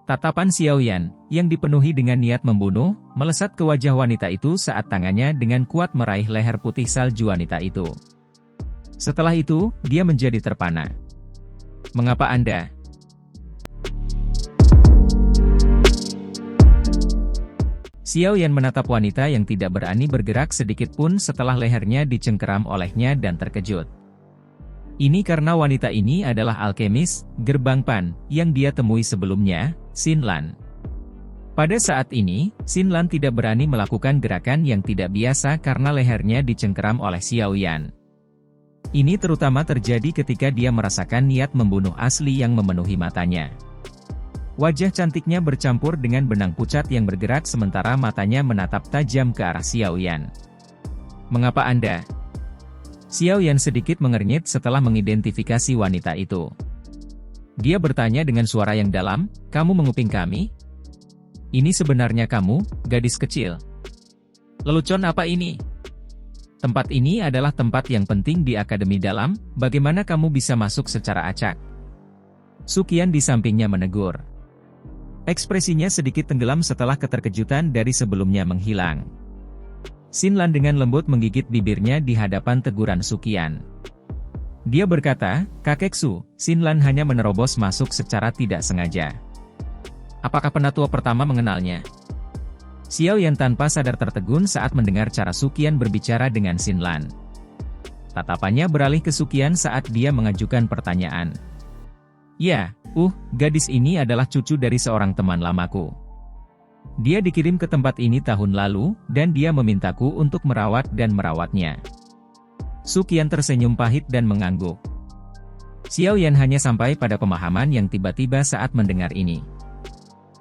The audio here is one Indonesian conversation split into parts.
Tatapan Xiaoyan, yang dipenuhi dengan niat membunuh, melesat ke wajah wanita itu saat tangannya dengan kuat meraih leher putih salju wanita itu. Setelah itu, dia menjadi terpana. "Mengapa Anda?" Xiaoyan menatap wanita yang tidak berani bergerak sedikit pun setelah lehernya dicengkeram olehnya dan terkejut. Ini karena wanita ini adalah alkemis, Gerbang Pan, yang dia temui sebelumnya, Xin Lan. Pada saat ini, Xin Lan tidak berani melakukan gerakan yang tidak biasa karena lehernya dicengkeram oleh Xiaoyan. Ini terutama terjadi ketika dia merasakan niat membunuh asli yang memenuhi matanya. Wajah cantiknya bercampur dengan benang pucat yang bergerak sementara matanya menatap tajam ke arah Xiaoyan. "Mengapa Anda?" Xiaoyan sedikit mengernyit setelah mengidentifikasi wanita itu. Dia bertanya dengan suara yang dalam, "Kamu menguping kami? Ini sebenarnya kamu, gadis kecil? Lelucon apa ini? Tempat ini adalah tempat yang penting di Akademi Dalam, bagaimana kamu bisa masuk secara acak?" Suqian di sampingnya menegur. Ekspresinya sedikit tenggelam setelah keterkejutan dari sebelumnya menghilang. Xin Lan dengan lembut menggigit bibirnya di hadapan teguran Suqian. Dia berkata, "Kakek Su." Xin Lan hanya menerobos masuk secara tidak sengaja. "Apakah penatua pertama mengenalnya?" Xiaoyan tanpa sadar tertegun saat mendengar cara Suqian berbicara dengan Xin Lan. Tatapannya beralih ke Suqian saat dia mengajukan pertanyaan. "Ya, gadis ini adalah cucu dari seorang teman lamaku. Dia dikirim ke tempat ini tahun lalu, dan dia memintaku untuk merawat dan merawatnya." Suqian tersenyum pahit dan mengangguk. Xiaoyan hanya sampai pada pemahaman yang tiba-tiba saat mendengar ini.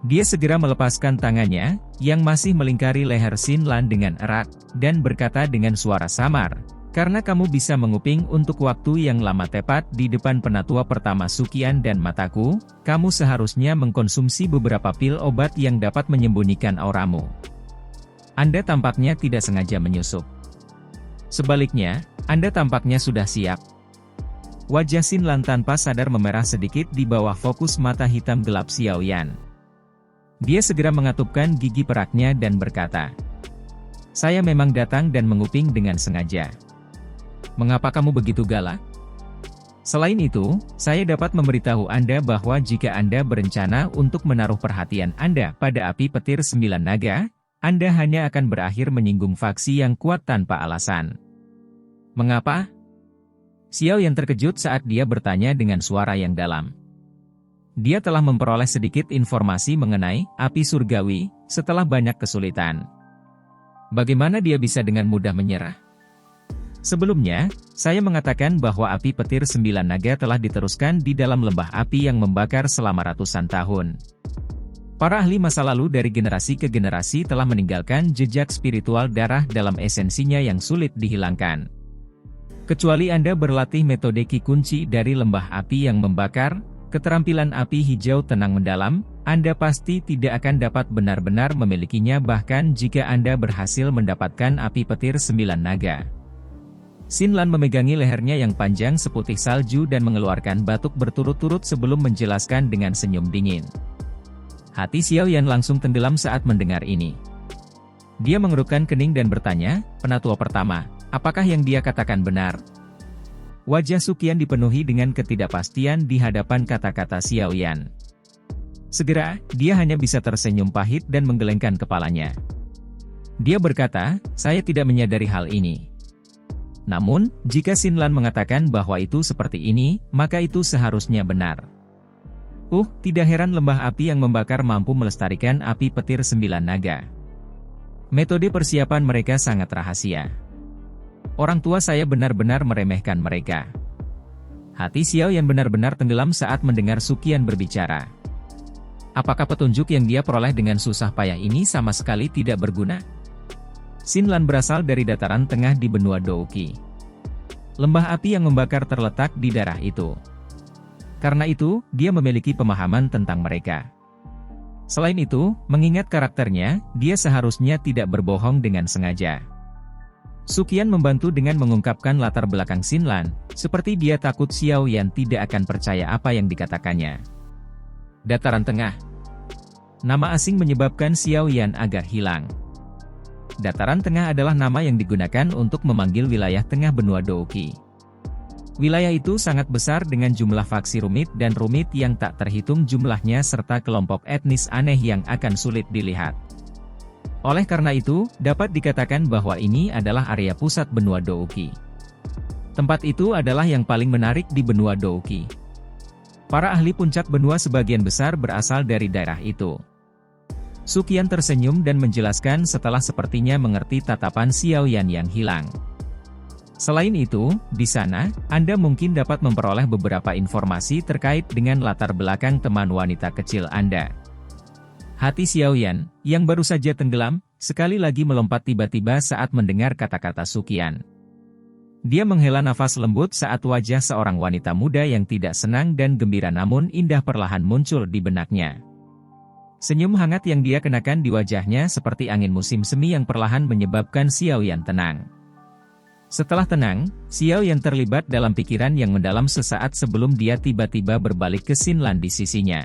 Dia segera melepaskan tangannya, yang masih melingkari leher Xin Lan dengan erat, dan berkata dengan suara samar, "Karena kamu bisa menguping untuk waktu yang lama tepat di depan penatua pertama Suqian dan mataku, kamu seharusnya mengkonsumsi beberapa pil obat yang dapat menyembunyikan auramu. Anda tampaknya tidak sengaja menyusup. Sebaliknya, Anda tampaknya sudah siap." Wajah Xin Lan tanpa sadar memerah sedikit di bawah fokus mata hitam gelap Xiaoyan. Dia segera mengatupkan gigi peraknya dan berkata, "Saya memang datang dan menguping dengan sengaja. Mengapa kamu begitu galak? Selain itu, saya dapat memberitahu Anda bahwa jika Anda berencana untuk menaruh perhatian Anda pada api petir 9 naga, Anda hanya akan berakhir menyinggung faksi yang kuat tanpa alasan." "Mengapa?" Xiaoyan terkejut saat dia bertanya dengan suara yang dalam. Dia telah memperoleh sedikit informasi mengenai api surgawi setelah banyak kesulitan. Bagaimana dia bisa dengan mudah menyerah? "Sebelumnya, saya mengatakan bahwa api petir 9 naga telah diteruskan di dalam lembah api yang membakar selama ratusan tahun. Para ahli masa lalu dari generasi ke generasi telah meninggalkan jejak spiritual darah dalam esensinya yang sulit dihilangkan. Kecuali Anda berlatih metode Qi kunci dari lembah api yang membakar, keterampilan api hijau tenang mendalam, Anda pasti tidak akan dapat benar-benar memilikinya bahkan jika Anda berhasil mendapatkan api petir 9 naga. Xin Lan memegangi lehernya yang panjang seputih salju dan mengeluarkan batuk berturut-turut sebelum menjelaskan dengan senyum dingin. Hati Xiaoyan langsung tenggelam saat mendengar ini. Dia mengerutkan kening dan bertanya, "Penatua pertama, apakah yang dia katakan benar?" Wajah Suqian dipenuhi dengan ketidakpastian di hadapan kata-kata Xiaoyan. Segera, dia hanya bisa tersenyum pahit dan menggelengkan kepalanya. Dia berkata, "Saya tidak menyadari hal ini. Namun, jika Xin Lan mengatakan bahwa itu seperti ini, maka itu seharusnya benar." Tidak heran lembah api yang membakar mampu melestarikan api petir 9 naga. Metode persiapan mereka sangat rahasia. Orang tua saya benar-benar meremehkan mereka. Hati Xiaoyan benar-benar tenggelam saat mendengar Suqian berbicara. Apakah petunjuk yang dia peroleh dengan susah payah ini sama sekali tidak berguna? Xin Lan berasal dari dataran tengah di benua Douqi. Lembah api yang membakar terletak di daerah itu. Karena itu, dia memiliki pemahaman tentang mereka. Selain itu, mengingat karakternya, dia seharusnya tidak berbohong dengan sengaja. Suqian membantu dengan mengungkapkan latar belakang Xin Lan, seperti dia takut Xiaoyan tidak akan percaya apa yang dikatakannya. Dataran tengah. Nama asing menyebabkan Xiao Yan agar hilang. Dataran Tengah adalah nama yang digunakan untuk memanggil wilayah tengah benua Douqi. Wilayah itu sangat besar dengan jumlah faksi rumit dan rumit yang tak terhitung jumlahnya serta kelompok etnis aneh yang akan sulit dilihat. Oleh karena itu, dapat dikatakan bahwa ini adalah area pusat benua Douqi. Tempat itu adalah yang paling menarik di benua Douqi. Para ahli puncak benua sebagian besar berasal dari daerah itu. Suqian tersenyum dan menjelaskan setelah sepertinya mengerti tatapan Xiao Yan yang hilang. Selain itu, di sana, Anda mungkin dapat memperoleh beberapa informasi terkait dengan latar belakang teman wanita kecil Anda. Hati Xiao Yan, yang baru saja tenggelam, sekali lagi melompat tiba-tiba saat mendengar kata-kata Suqian. Dia menghela nafas lembut saat wajah seorang wanita muda yang tidak senang dan gembira namun indah perlahan muncul di benaknya. Senyum hangat yang dia kenakan di wajahnya seperti angin musim semi yang perlahan menyebabkan Xiao Yan tenang. Setelah tenang, Xiao Yan terlibat dalam pikiran yang mendalam sesaat sebelum dia tiba-tiba berbalik ke Xin Lan di sisinya.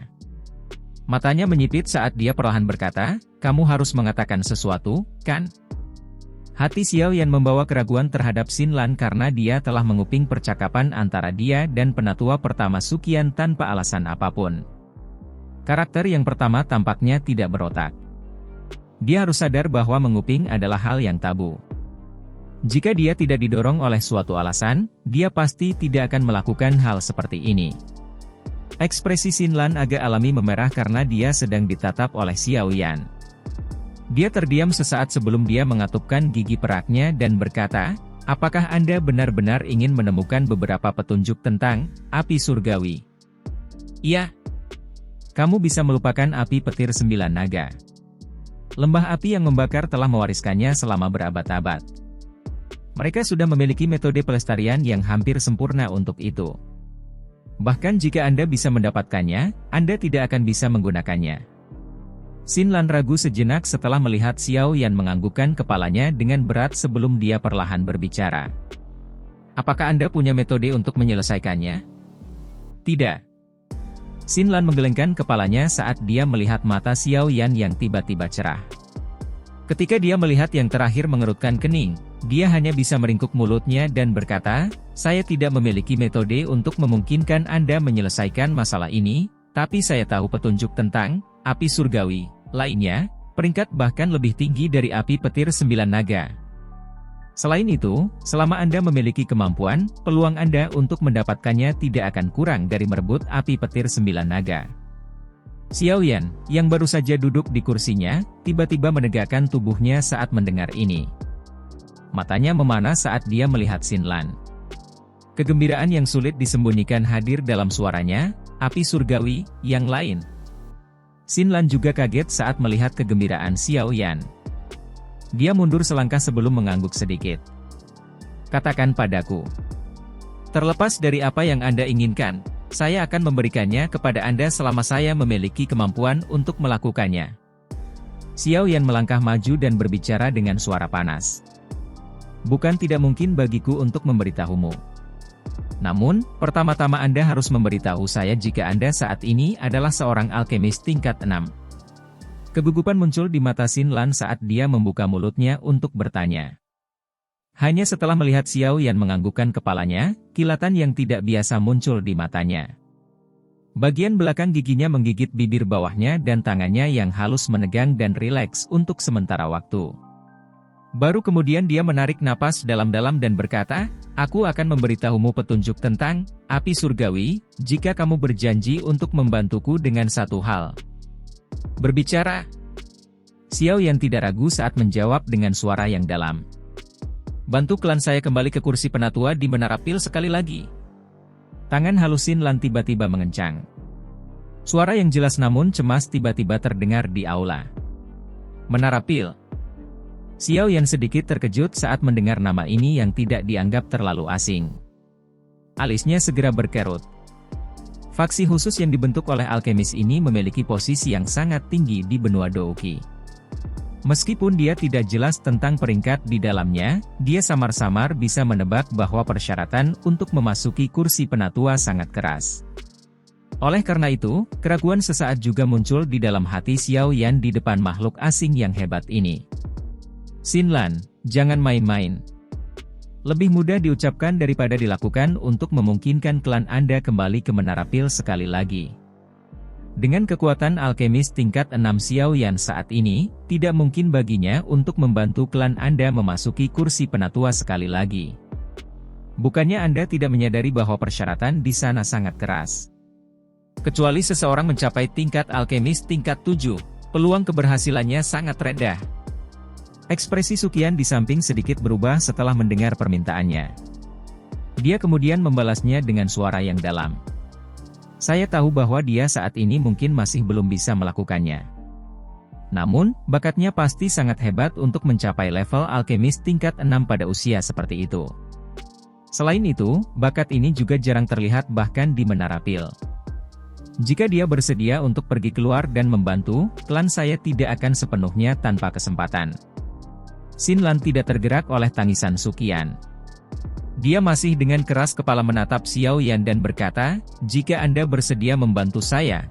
Matanya menyipit saat dia perlahan berkata, "Kamu harus mengatakan sesuatu, kan?" Hati Xiao Yan membawa keraguan terhadap Xin Lan karena dia telah menguping percakapan antara dia dan penatua pertama Suqian tanpa alasan apapun. Karakter yang pertama tampaknya tidak berotak. Dia harus sadar bahwa menguping adalah hal yang tabu. Jika dia tidak didorong oleh suatu alasan, dia pasti tidak akan melakukan hal seperti ini. Ekspresi Xin Lan agak alami memerah karena dia sedang ditatap oleh Xiao Yan. Dia terdiam sesaat sebelum dia mengatupkan gigi peraknya dan berkata, "Apakah Anda benar-benar ingin menemukan beberapa petunjuk tentang api surgawi?" "Iya." "Kamu bisa melupakan api petir 9 naga. Lembah api yang membakar telah mewariskannya selama berabad-abad. Mereka sudah memiliki metode pelestarian yang hampir sempurna untuk itu. Bahkan jika Anda bisa mendapatkannya, Anda tidak akan bisa menggunakannya." Xin Lan ragu sejenak setelah melihat Xiao Yan menganggukkan kepalanya dengan berat sebelum dia perlahan berbicara. "Apakah Anda punya metode untuk menyelesaikannya?" "Tidak." Xin Lan menggelengkan kepalanya saat dia melihat mata Xiao Yan yang tiba-tiba cerah. Ketika dia melihat yang terakhir mengerutkan kening, dia hanya bisa meringkuk mulutnya dan berkata, "Saya tidak memiliki metode untuk memungkinkan Anda menyelesaikan masalah ini, tapi saya tahu petunjuk tentang api surgawi lainnya, peringkat bahkan lebih tinggi dari api petir 9 naga. Selain itu, selama Anda memiliki kemampuan, peluang Anda untuk mendapatkannya tidak akan kurang dari merebut api petir 9 naga." Xiao Yan, yang baru saja duduk di kursinya, tiba-tiba menegakkan tubuhnya saat mendengar ini. Matanya memanah saat dia melihat Xin Lan. Kegembiraan yang sulit disembunyikan hadir dalam suaranya, "Api surgawi, yang lain." Xin Lan juga kaget saat melihat kegembiraan Xiao Yan. Dia mundur selangkah sebelum mengangguk sedikit. "Katakan padaku. Terlepas dari apa yang Anda inginkan, saya akan memberikannya kepada Anda selama saya memiliki kemampuan untuk melakukannya." Xiao Yan melangkah maju dan berbicara dengan suara panas. "Bukan tidak mungkin bagiku untuk memberitahumu. Namun, pertama-tama Anda harus memberitahu saya jika Anda saat ini adalah seorang alkemis tingkat 6. Kegugupan muncul di mata Xin Lan saat dia membuka mulutnya untuk bertanya. Hanya setelah melihat Xiao Yan menganggukkan kepalanya, kilatan yang tidak biasa muncul di matanya. Bagian belakang giginya menggigit bibir bawahnya dan tangannya yang halus menegang dan rileks untuk sementara waktu. Baru kemudian dia menarik napas dalam-dalam dan berkata, "Aku akan memberitahumu petunjuk tentang api surgawi, jika kamu berjanji untuk membantuku dengan satu hal." "Berbicara." Xiao Yan tidak ragu saat menjawab dengan suara yang dalam. "Bantu klan saya kembali ke kursi penatua di Menara Pil sekali lagi." Tangan halus Xin Lan tiba-tiba mengencang. Suara yang jelas namun cemas tiba-tiba terdengar di aula. "Menara Pil." Xiao Yan sedikit terkejut saat mendengar nama ini yang tidak dianggap terlalu asing. Alisnya segera berkerut. Faksi khusus yang dibentuk oleh alkemis ini memiliki posisi yang sangat tinggi di benua Douqi. Meskipun dia tidak jelas tentang peringkat di dalamnya, dia samar-samar bisa menebak bahwa persyaratan untuk memasuki kursi penatua sangat keras. Oleh karena itu, keraguan sesaat juga muncul di dalam hati Xiao Yan di depan makhluk asing yang hebat ini. Xin Lan, jangan main-main. Lebih mudah diucapkan daripada dilakukan untuk memungkinkan klan Anda kembali ke Menara Pil sekali lagi. Dengan kekuatan alkemis tingkat 6 Xiao Yan saat ini, tidak mungkin baginya untuk membantu klan Anda memasuki kursi penatua sekali lagi. Bukannya Anda tidak menyadari bahwa persyaratan di sana sangat keras. Kecuali seseorang mencapai tingkat alkemis tingkat 7, peluang keberhasilannya sangat rendah. Ekspresi Suqian di samping sedikit berubah setelah mendengar permintaannya. Dia kemudian membalasnya dengan suara yang dalam. Saya tahu bahwa dia saat ini mungkin masih belum bisa melakukannya. Namun, bakatnya pasti sangat hebat untuk mencapai level alkemis tingkat 6 pada usia seperti itu. Selain itu, bakat ini juga jarang terlihat bahkan di Menara Pil. Jika dia bersedia untuk pergi keluar dan membantu, klan saya tidak akan sepenuhnya tanpa kesempatan. Xin Lan tidak tergerak oleh tangisan Suqian. Dia masih dengan keras kepala menatap Xiao Yan dan berkata, jika Anda bersedia membantu saya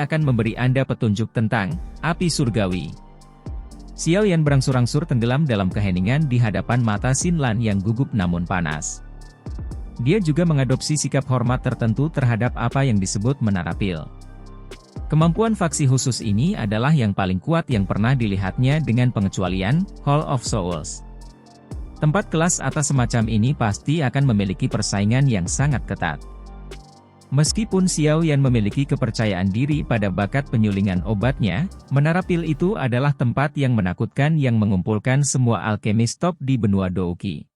akan memberi Anda petunjuk tentang api surgawi. Xiao Yan berangsur-angsur tenggelam dalam keheningan di hadapan mata Xin Lan yang gugup namun panas. Dia juga mengadopsi sikap hormat tertentu terhadap apa yang disebut Menara Pil. Kemampuan faksi khusus ini adalah yang paling kuat yang pernah dilihatnya dengan pengecualian Hall of Souls. Tempat kelas atas semacam ini pasti akan memiliki persaingan yang sangat ketat. Meskipun Xiao Yan memiliki kepercayaan diri pada bakat penyulingan obatnya, Menara Pil itu adalah tempat yang menakutkan yang mengumpulkan semua alkemis top di benua Douqi.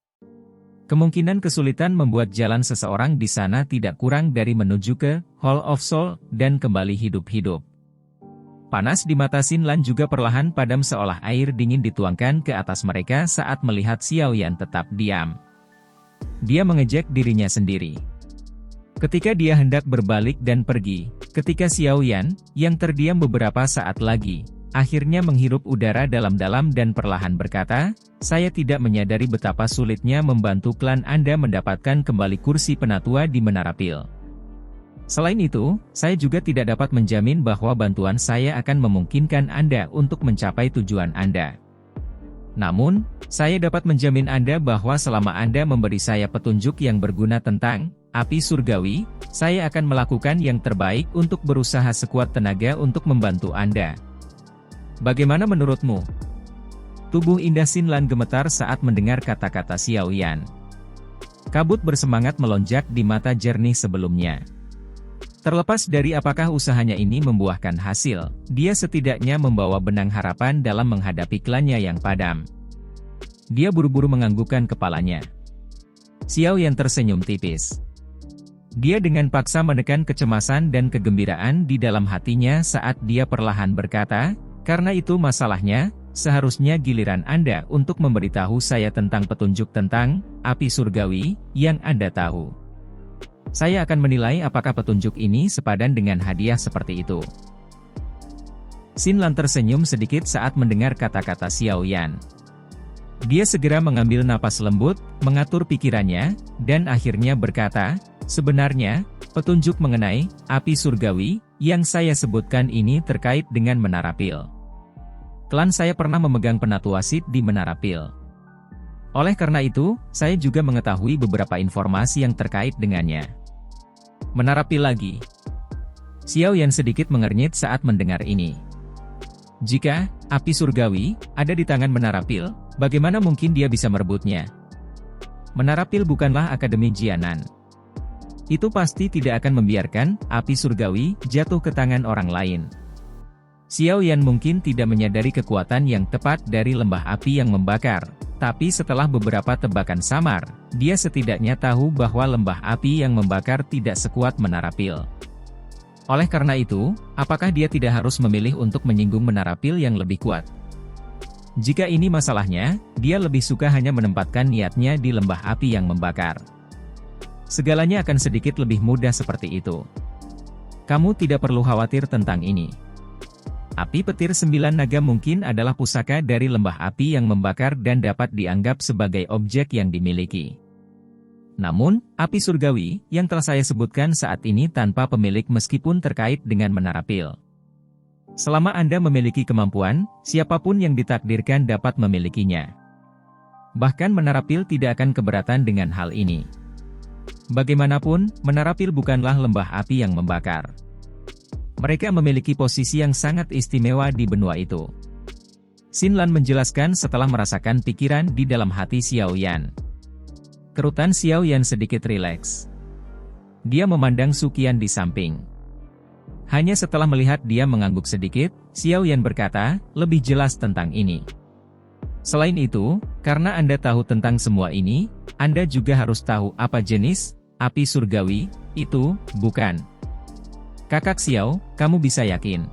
Kemungkinan kesulitan membuat jalan seseorang di sana tidak kurang dari menuju ke Hall of Soul dan kembali hidup-hidup. Panas di mata Xin Lan juga perlahan padam seolah air dingin dituangkan ke atas mereka saat melihat Xiao Yan tetap diam. Dia mengejek dirinya sendiri. Ketika dia hendak berbalik dan pergi, ketika Xiao Yan, yang terdiam beberapa saat lagi, akhirnya menghirup udara dalam-dalam dan perlahan berkata, saya tidak menyadari betapa sulitnya membantu klan Anda mendapatkan kembali kursi penatua di Menara Pil. Selain itu, saya juga tidak dapat menjamin bahwa bantuan saya akan memungkinkan Anda untuk mencapai tujuan Anda. Namun, saya dapat menjamin Anda bahwa selama Anda memberi saya petunjuk yang berguna tentang api surgawi, saya akan melakukan yang terbaik untuk berusaha sekuat tenaga untuk membantu Anda. Bagaimana menurutmu? Tubuh indah Xin Lan gemetar saat mendengar kata-kata Xiao Yan. Kabut bersemangat melonjak di mata jernih sebelumnya. Terlepas dari apakah usahanya ini membuahkan hasil, dia setidaknya membawa benang harapan dalam menghadapi klannya yang padam. Dia buru-buru menganggukkan kepalanya. Xiao Yan tersenyum tipis. Dia dengan paksa menekan kecemasan dan kegembiraan di dalam hatinya saat dia perlahan berkata, karena itu masalahnya, seharusnya giliran Anda untuk memberitahu saya tentang petunjuk tentang api surgawi yang Anda tahu. Saya akan menilai apakah petunjuk ini sepadan dengan hadiah seperti itu. Xin Lan tersenyum sedikit saat mendengar kata-kata Xiao Yan. Dia segera mengambil napas lembut, mengatur pikirannya, dan akhirnya berkata, sebenarnya, petunjuk mengenai api surgawi yang saya sebutkan ini terkait dengan Menara Pil. Klan saya pernah memegang penatuasit di Menara Pil. Oleh karena itu, saya juga mengetahui beberapa informasi yang terkait dengannya. Menara Pil lagi. Xiao Yan sedikit mengernyit saat mendengar ini. Jika api surgawi ada di tangan Menara Pil, bagaimana mungkin dia bisa merebutnya? Menara Pil bukanlah akademi Jianan. Itu pasti tidak akan membiarkan api surgawi jatuh ke tangan orang lain. Xiao Yan mungkin tidak menyadari kekuatan yang tepat dari lembah api yang membakar, tapi setelah beberapa tebakan samar, dia setidaknya tahu bahwa lembah api yang membakar tidak sekuat Menara Pil. Oleh karena itu, apakah dia tidak harus memilih untuk menyinggung Menara Pil yang lebih kuat? Jika ini masalahnya, dia lebih suka hanya menempatkan niatnya di lembah api yang membakar. Segalanya akan sedikit lebih mudah seperti itu. Kamu tidak perlu khawatir tentang ini. Api petir 9 naga mungkin adalah pusaka dari lembah api yang membakar dan dapat dianggap sebagai objek yang dimiliki. Namun, api surgawi yang telah saya sebutkan saat ini tanpa pemilik meskipun terkait dengan menara pil. Selama Anda memiliki kemampuan, siapapun yang ditakdirkan dapat memilikinya. Bahkan menara pil tidak akan keberatan dengan hal ini. Bagaimanapun, menara pil bukanlah lembah api yang membakar. Mereka memiliki posisi yang sangat istimewa di benua itu. Xin Lan menjelaskan setelah merasakan pikiran di dalam hati Xiao Yan. Kerutan Xiao Yan sedikit rileks. Dia memandang Su Qian di samping. Hanya setelah melihat dia mengangguk sedikit, Xiao Yan berkata, lebih jelas tentang ini. Selain itu, karena Anda tahu tentang semua ini, Anda juga harus tahu apa jenis api surgawi itu, bukan? Kakak Xiao, kamu bisa yakin.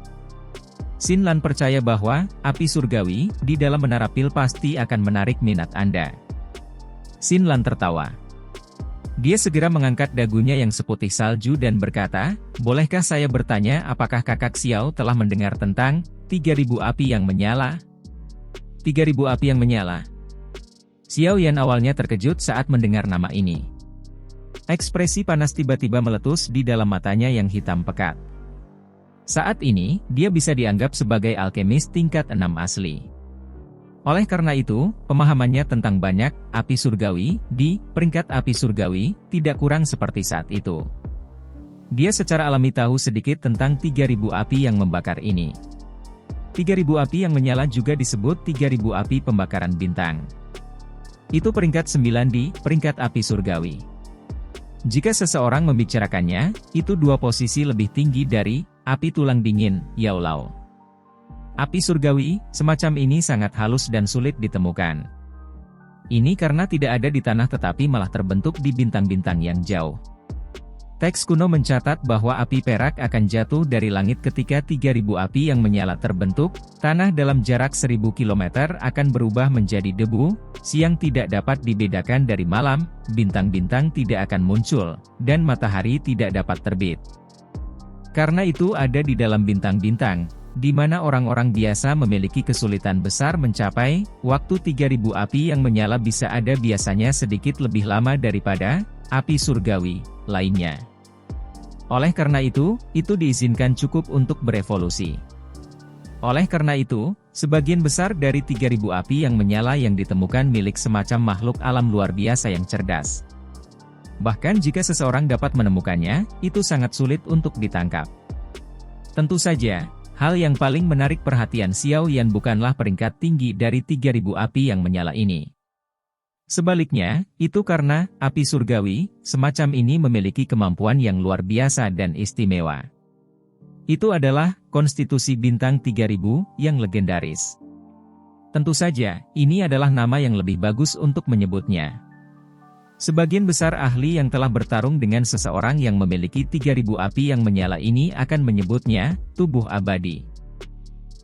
Xin Lan percaya bahwa api surgawi di dalam menara pil pasti akan menarik minat Anda. Xin Lan tertawa. Dia segera mengangkat dagunya yang seputih salju dan berkata, bolehkah saya bertanya apakah kakak Xiao telah mendengar tentang 3000 api yang menyala? 3000 api yang menyala. Xiao Yan awalnya terkejut saat mendengar nama ini. Ekspresi panas tiba-tiba meletus di dalam matanya yang hitam pekat. Saat ini, dia bisa dianggap sebagai alkemis tingkat 6 asli. Oleh karena itu, pemahamannya tentang banyak api surgawi di peringkat api surgawi tidak kurang seperti saat itu. Dia secara alami tahu sedikit tentang 3000 api yang membakar ini. 3000 api yang menyala juga disebut 3000 api pembakaran bintang. Itu peringkat 9 di peringkat api surgawi. Jika seseorang membicarakannya, itu dua posisi lebih tinggi dari api tulang dingin, Yao Lao. Api surgawi, semacam ini sangat halus dan sulit ditemukan. Ini karena tidak ada di tanah tetapi malah terbentuk di bintang-bintang yang jauh. Teks kuno mencatat bahwa api perak akan jatuh dari langit ketika 3000 api yang menyala terbentuk, tanah dalam jarak 1000 km akan berubah menjadi debu, siang tidak dapat dibedakan dari malam, bintang-bintang tidak akan muncul, dan matahari tidak dapat terbit. Karena itu ada di dalam bintang-bintang, di mana orang-orang biasa memiliki kesulitan besar mencapai, waktu 3000 api yang menyala bisa ada biasanya sedikit lebih lama daripada api surgawi lainnya. Oleh karena itu diizinkan cukup untuk berevolusi. Oleh karena itu, sebagian besar dari 3000 api yang menyala yang ditemukan milik semacam makhluk alam luar biasa yang cerdas. Bahkan jika seseorang dapat menemukannya, itu sangat sulit untuk ditangkap. Tentu saja, hal yang paling menarik perhatian Xiao Yan bukanlah peringkat tinggi dari 3000 api yang menyala ini. Sebaliknya, itu karena api surgawi semacam ini memiliki kemampuan yang luar biasa dan istimewa. Itu adalah konstitusi bintang 3000 yang legendaris. Tentu saja, ini adalah nama yang lebih bagus untuk menyebutnya. Sebagian besar ahli yang telah bertarung dengan seseorang yang memiliki 3000 api yang menyala ini akan menyebutnya tubuh abadi.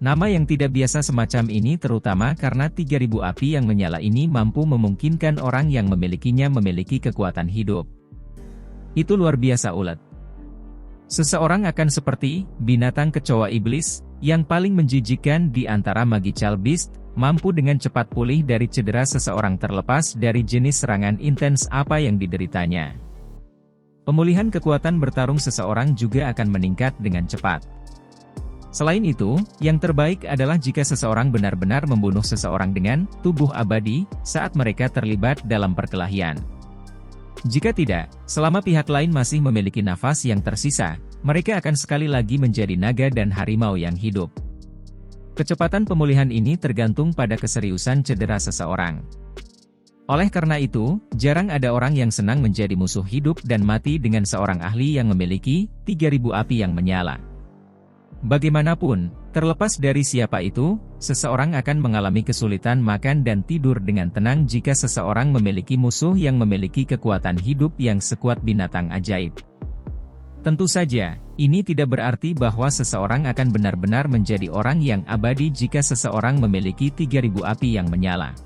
Nama yang tidak biasa semacam ini terutama karena 3000 api yang menyala ini mampu memungkinkan orang yang memilikinya memiliki kekuatan hidup. Itu luar biasa ulet. Seseorang akan seperti binatang kecoa iblis, yang paling menjijikkan di antara magical beast, mampu dengan cepat pulih dari cedera seseorang terlepas dari jenis serangan intens apa yang dideritanya. Pemulihan kekuatan bertarung seseorang juga akan meningkat dengan cepat. Selain itu, yang terbaik adalah jika seseorang benar-benar membunuh seseorang dengan tubuh abadi saat mereka terlibat dalam perkelahian. Jika tidak, selama pihak lain masih memiliki nafas yang tersisa, mereka akan sekali lagi menjadi naga dan harimau yang hidup. Kecepatan pemulihan ini tergantung pada keseriusan cedera seseorang. Oleh karena itu, jarang ada orang yang senang menjadi musuh hidup dan mati dengan seorang ahli yang memiliki 3000 api yang menyala. Bagaimanapun, terlepas dari siapa itu, seseorang akan mengalami kesulitan makan dan tidur dengan tenang jika seseorang memiliki musuh yang memiliki kekuatan hidup yang sekuat binatang ajaib. Tentu saja, ini tidak berarti bahwa seseorang akan benar-benar menjadi orang yang abadi jika seseorang memiliki 3000 api yang menyala.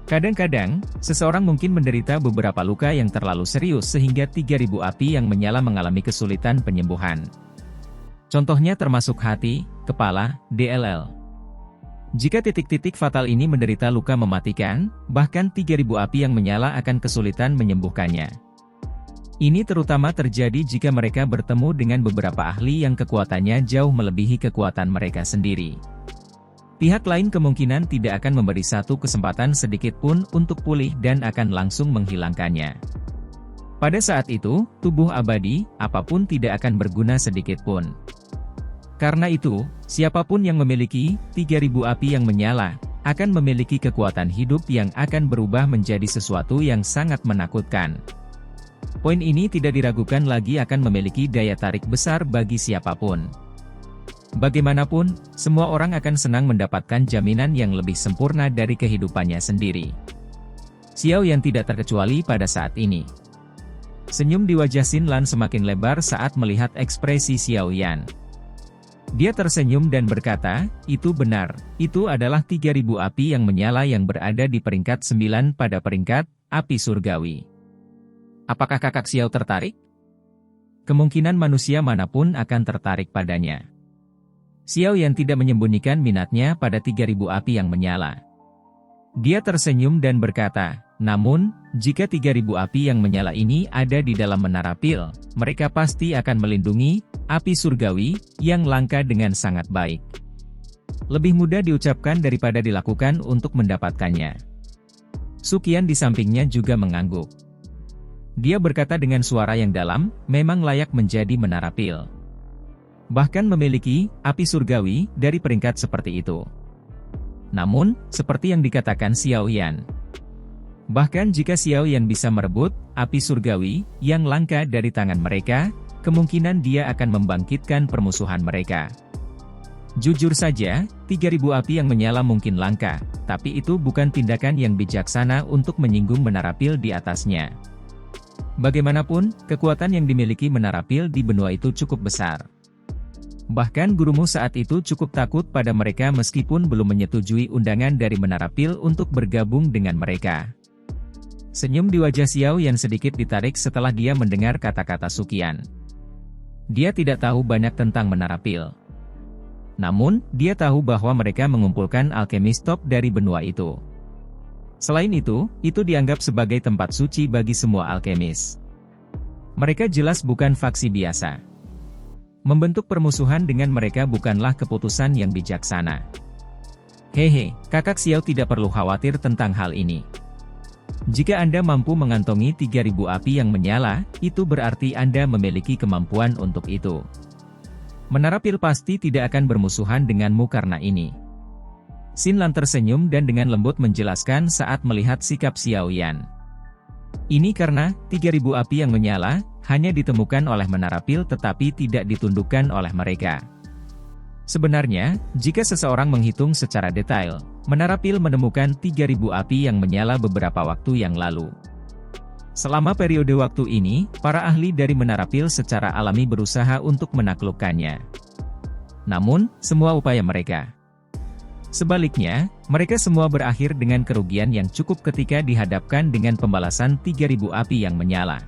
Kadang-kadang, seseorang mungkin menderita beberapa luka yang terlalu serius sehingga 3000 api yang menyala mengalami kesulitan penyembuhan. Contohnya termasuk hati, kepala, DLL. Jika titik-titik fatal ini menderita luka mematikan, bahkan 3.000 api yang menyala akan kesulitan menyembuhkannya. Ini terutama terjadi jika mereka bertemu dengan beberapa ahli yang kekuatannya jauh melebihi kekuatan mereka sendiri. Pihak lain kemungkinan tidak akan memberi satu kesempatan sedikit pun untuk pulih dan akan langsung menghilangkannya. Pada saat itu, tubuh abadi, apapun tidak akan berguna sedikit pun. Karena itu, siapapun yang memiliki 3.000 api yang menyala, akan memiliki kekuatan hidup yang akan berubah menjadi sesuatu yang sangat menakutkan. Poin ini tidak diragukan lagi akan memiliki daya tarik besar bagi siapapun. Bagaimanapun, semua orang akan senang mendapatkan jaminan yang lebih sempurna dari kehidupannya sendiri. Xiao Yan tidak terkecuali pada saat ini. Senyum di wajah Xin Lan semakin lebar saat melihat ekspresi Xiao Yan. Dia tersenyum dan berkata, "Itu benar, itu adalah 3.000 api yang menyala yang berada di peringkat 9 pada peringkat api surgawi. Apakah kakak Xiao tertarik?" Kemungkinan manusia manapun akan tertarik padanya. Xiao Yan tidak menyembunyikan minatnya pada 3.000 api yang menyala. Dia tersenyum dan berkata, "Namun, jika 3.000 api yang menyala ini ada di dalam menara pil, mereka pasti akan melindungi api surgawi yang langka dengan sangat baik. Lebih mudah diucapkan daripada dilakukan untuk mendapatkannya." Suqian di sampingnya juga mengangguk. Dia berkata dengan suara yang dalam, "Memang layak menjadi menara pil. Bahkan memiliki api surgawi dari peringkat seperti itu." Namun, seperti yang dikatakan Xiao Yan, bahkan jika Xiao Yan bisa merebut api surgawi yang langka dari tangan mereka, kemungkinan dia akan membangkitkan permusuhan mereka. Jujur saja, 3.000 api yang menyala mungkin langka, tapi itu bukan tindakan yang bijaksana untuk menyinggung menara pil di atasnya. Bagaimanapun, kekuatan yang dimiliki menara pil di benua itu cukup besar. Bahkan gurumu saat itu cukup takut pada mereka meskipun belum menyetujui undangan dari menara pil untuk bergabung dengan mereka. Senyum di wajah Xiao Yan sedikit ditarik setelah dia mendengar kata-kata Suqian. Dia tidak tahu banyak tentang menara pil. Namun, dia tahu bahwa mereka mengumpulkan alkemis top dari benua itu. Selain itu dianggap sebagai tempat suci bagi semua alkemis. Mereka jelas bukan faksi biasa. Membentuk permusuhan dengan mereka bukanlah keputusan yang bijaksana. Hehe, kakak Xiao tidak perlu khawatir tentang hal ini. Jika Anda mampu mengantongi 3.000 api yang menyala, itu berarti Anda memiliki kemampuan untuk itu. Menara pil pasti tidak akan bermusuhan denganmu karena ini." Xin Lan tersenyum dan dengan lembut menjelaskan saat melihat sikap Xiao Yan. Ini karena 3.000 api yang menyala hanya ditemukan oleh menara pil tetapi tidak ditundukkan oleh mereka. Sebenarnya, jika seseorang menghitung secara detail, menara pil menemukan 3.000 api yang menyala beberapa waktu yang lalu. Selama periode waktu ini, para ahli dari menara pil secara alami berusaha untuk menaklukkannya. Namun, semua upaya mereka. Sebaliknya, mereka semua berakhir dengan kerugian yang cukup ketika dihadapkan dengan pembalasan 3.000 api yang menyala.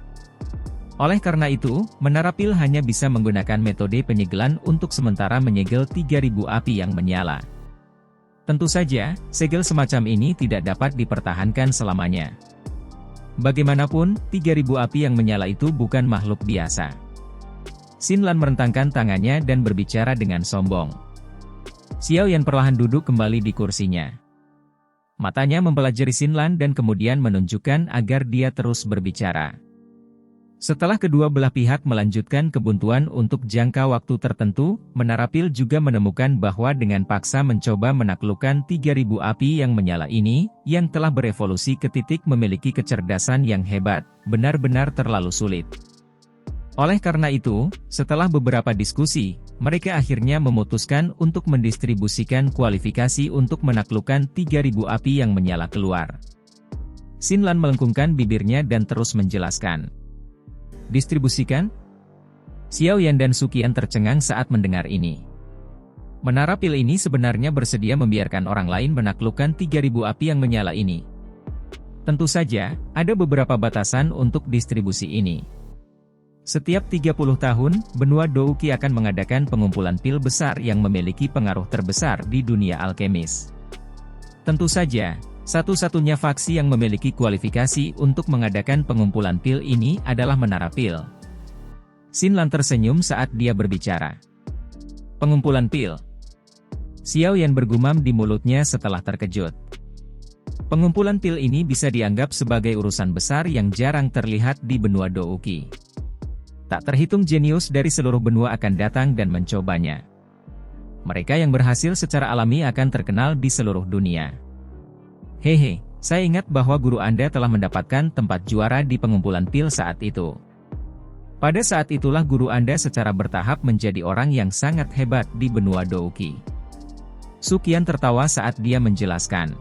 Oleh karena itu, menara pil hanya bisa menggunakan metode penyegelan untuk sementara menyegel 3.000 api yang menyala. Tentu saja, segel semacam ini tidak dapat dipertahankan selamanya. Bagaimanapun, 3.000 api yang menyala itu bukan makhluk biasa. Xin Lan merentangkan tangannya dan berbicara dengan sombong. Xiao Yan perlahan duduk kembali di kursinya. Matanya mempelajari Xin Lan dan kemudian menunjukkan agar dia terus berbicara. Setelah kedua belah pihak melanjutkan kebuntuan untuk jangka waktu tertentu, menara pil juga menemukan bahwa dengan paksa mencoba menaklukkan 3.000 api yang menyala ini, yang telah berevolusi ke titik memiliki kecerdasan yang hebat, benar-benar terlalu sulit. Oleh karena itu, setelah beberapa diskusi, mereka akhirnya memutuskan untuk mendistribusikan kualifikasi untuk menaklukkan 3.000 api yang menyala keluar. Xin Lan melengkungkan bibirnya dan terus menjelaskan. Distribusikan? Xiao Yan dan Suqian tercengang saat mendengar ini. Menara pil ini sebenarnya bersedia membiarkan orang lain menaklukkan 3.000 api yang menyala ini. Tentu saja, ada beberapa batasan untuk distribusi ini. Setiap 30 tahun, benua Douki akan mengadakan pengumpulan pil besar yang memiliki pengaruh terbesar di dunia alkemis. Tentu saja, satu-satunya faksi yang memiliki kualifikasi untuk mengadakan pengumpulan pil ini adalah Menara Pil. Xinlan tersenyum saat dia berbicara. Pengumpulan pil. Xiao Yan bergumam di mulutnya setelah terkejut. Pengumpulan pil ini bisa dianggap sebagai urusan besar yang jarang terlihat di benua Douki. Tak terhitung jenius dari seluruh benua akan datang dan mencobanya. Mereka yang berhasil secara alami akan terkenal di seluruh dunia. Hehe, saya ingat bahwa guru Anda telah mendapatkan tempat juara di pengumpulan pil saat itu. Pada saat itulah guru Anda secara bertahap menjadi orang yang sangat hebat di benua Douki. Su Qian tertawa saat dia menjelaskan.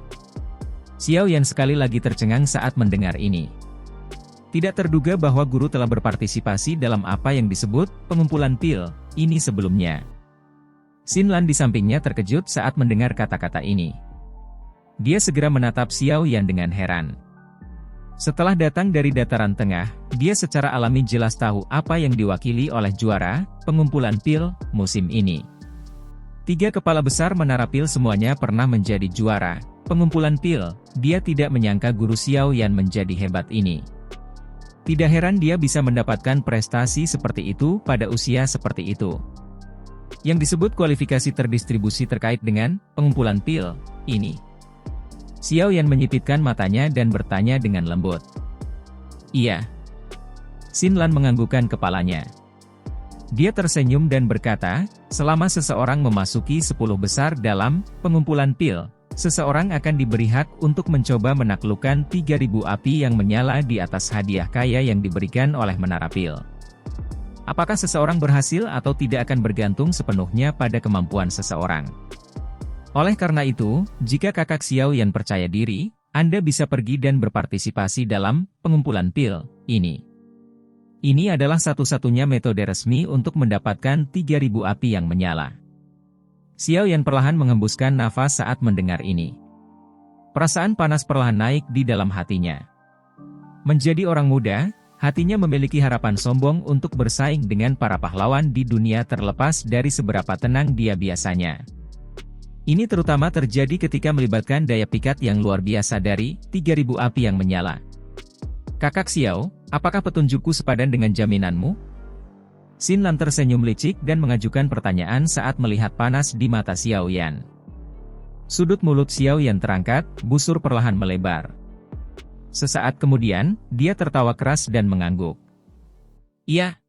Xiao Yan sekali lagi tercengang saat mendengar ini. Tidak terduga bahwa guru telah berpartisipasi dalam apa yang disebut pengumpulan pil ini sebelumnya. Xinlan di sampingnya terkejut saat mendengar kata-kata ini. Dia segera menatap Xiao Yan dengan heran. Setelah datang dari dataran tengah, dia secara alami jelas tahu apa yang diwakili oleh juara pengumpulan pil musim ini. 3 kepala besar Menara Pil semuanya pernah menjadi juara pengumpulan pil. Dia tidak menyangka guru Xiao Yan menjadi hebat ini. Tidak heran dia bisa mendapatkan prestasi seperti itu pada usia seperti itu. Yang disebut kualifikasi terdistribusi terkait dengan pengumpulan pil ini. Xiao Yan menyipitkan matanya dan bertanya dengan lembut. Iya. Xinlan menganggukkan kepalanya. Dia tersenyum dan berkata, selama seseorang memasuki 10 besar dalam pengumpulan pil, seseorang akan diberi hak untuk mencoba menaklukkan 3.000 api yang menyala di atas hadiah kaya yang diberikan oleh Menara Pil. Apakah seseorang berhasil atau tidak akan bergantung sepenuhnya pada kemampuan seseorang. Oleh karena itu, jika kakak Xiao Yan percaya diri, Anda bisa pergi dan berpartisipasi dalam pengumpulan pil ini. Ini adalah satu-satunya metode resmi untuk mendapatkan 3.000 api yang menyala. Xiao Yan perlahan mengembuskan nafas saat mendengar ini. Perasaan panas perlahan naik di dalam hatinya. Menjadi orang muda, hatinya memiliki harapan sombong untuk bersaing dengan para pahlawan di dunia terlepas dari seberapa tenang dia biasanya. Ini terutama terjadi ketika melibatkan daya pikat yang luar biasa dari 3.000 api yang menyala. Kakak Xiao, apakah petunjukku sepadan dengan jaminanmu? Xinlan tersenyum licik dan mengajukan pertanyaan saat melihat panas di mata Xiao Yan. Sudut mulut Xiao Yan terangkat, busur perlahan melebar. Sesaat kemudian, dia tertawa keras dan mengangguk. Iya.